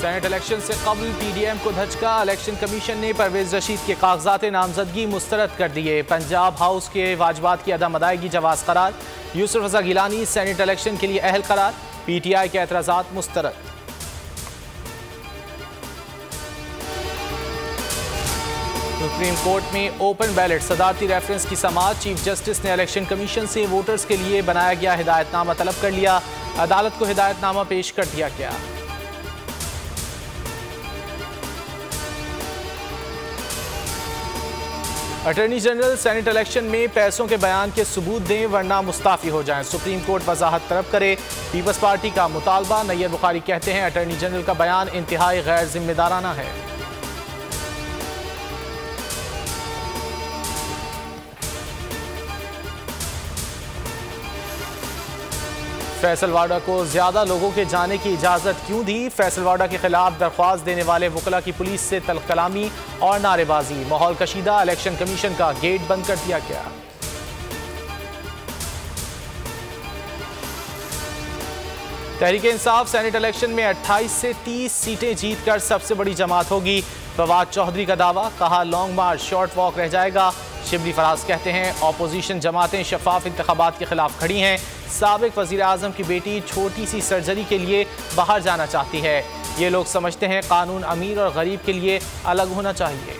Senate election से कबल PDM को धचका। इलेक्शन कमीशन ने परवेज रशीद के कागजात नामजदगी मुस्तरद कर दिए। पंजाब हाउस के वाजबात की अदम अदायगी जवाज करार। यूसुफ रजा गिलानी सेनेट इलेक्शन के लिए अहल करार। PTI के एतराज़ात मुस्तरद। सुप्रीम कोर्ट में ओपन बैलेट सदारती रेफरेंस की समाअत। चीफ जस्टिस ने इलेक्शन कमीशन से वोटर्स के लिए बनाया गया हिदायतनामा तलब कर लिया। अदालत को हिदायतनामा पेश कर दिया गया। अटॉर्नी जनरल सेनेट इलेक्शन में पैसों के बयान के सबूत दें वरना मुस्ताफी हो जाएं। सुप्रीम कोर्ट वजाहत तलब करे। पीपल्स पार्टी का मुतालबा। नैयर बुखारी कहते हैं अटॉर्नी जनरल का बयान इंतहाई गैर जिम्मेदाराना है। फैसलवाड़ा को ज्यादा लोगों के जाने की इजाजत क्यों दी? फैसलवाड़ा के खिलाफ दरख्वास्त देने वाले वकला की पुलिस से तल्ख कलामी और नारेबाजी। माहौल कशीदा। इलेक्शन कमीशन का गेट बंद कर दिया गया। तहरीक इंसाफ सेनेट इलेक्शन में 28 से 30 सीटें जीतकर सबसे बड़ी जमात होगी। फवाद चौधरी का दावा। कहा लॉन्ग मार्च शॉर्ट वॉक रह जाएगा। शिबली फराज कहते हैं ऑपोजिशन जमातें शफाफ इंतखाबात के खिलाफ खड़ी हैं। साबिक वजीर आजम की बेटी छोटी सी सर्जरी के लिए बाहर जाना चाहती है। ये लोग समझते हैं कानून अमीर और गरीब के लिए अलग होना चाहिए।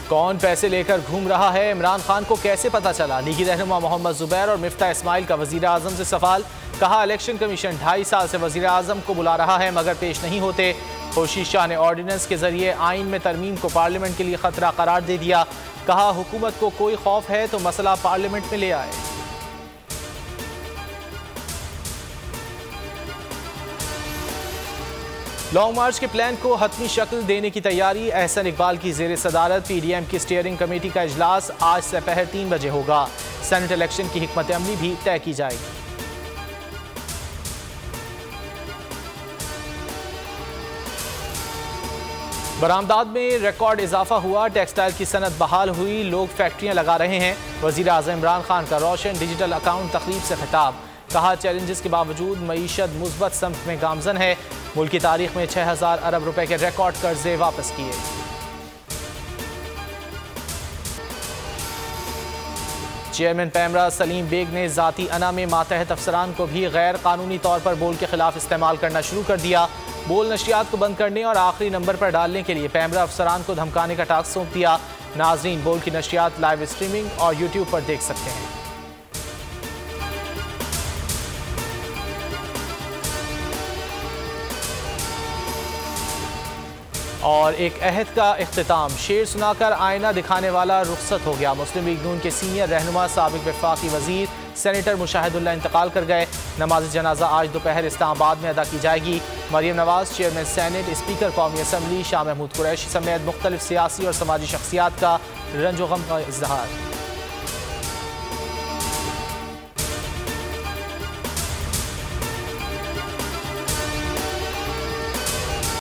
कौन पैसे लेकर घूम रहा है? इमरान खान को कैसे पता चला? लीगी रहनुमा मोहम्मद जुबैर और मिफ्ता इस्माइल का वजीर आजम से सवाल। कहा इलेक्शन कमीशन 2.5 साल से वजीर आजम को बुला रहा है मगर पेश नहीं होते। खुर्शीद शाह ने ऑर्डिनेंस के जरिए आइन में तरमीम को पार्लियामेंट के लिए खतरा करार दे दिया। कहा हुकूमत को कोई खौफ है तो मसला पार्लियामेंट में ले आए। लॉन्ग मार्च के प्लान को हतमी शक्ल देने की तैयारी। एहसन इकबाल की जेर सदारत PDM की स्टीयरिंग कमेटी का इजलास आज दोपहर 3 बजे होगा। सेनेट इलेक्शन की हिकमत अमली भी तय की जाएगी। बरामदात में रिकॉर्ड इजाफा हुआ। टेक्सटाइल की सनत बहाल हुई। लोग फैक्ट्रियां लगा रहे हैं। वजीर आज़म इमरान खान का रोशन डिजिटल अकाउंट तकरीब से खिताब। कहा चैलेंजेस के बावजूद मईशत मुस्बत समत में गामजन है। मुल्क की तारीख में 6000 अरब रुपए के रिकॉर्ड कर्जे वापस किए। चेयरमैन पैमरा सलीम बेग ने जाती अना में मातहत अफसरान को भी गैर कानूनी तौर पर बोल के खिलाफ इस्तेमाल करना शुरू कर दिया। बोल नशियात को बंद करने और आखिरी नंबर पर डालने के लिए पैमरा अफसरान को धमकाने का टास्क सौंप दिया। नाजरीन बोल की नशियात लाइव स्ट्रीमिंग और YouTube पर देख सकते हैं। और एक अहद का इख्तिताम। शेर सुनाकर आईना दिखाने वाला रुखसत हो गया। मुस्लिम लीग नून के सीनियर रहनुमा साबिक वफाकी वजीर सेनेटर मुशाहिदुल्लाह इंतकाल कर गए। नमाज जनाजा आज दोपहर इस्लामाबाद में अदा की जाएगी। Maryam Nawaz chairman senate, speaker कौमी असम्बली शाह महमूद कुरैशी समेत मुख्तलिफ सियासी और समाजी शख्सियात का रंजो गम का इजहार।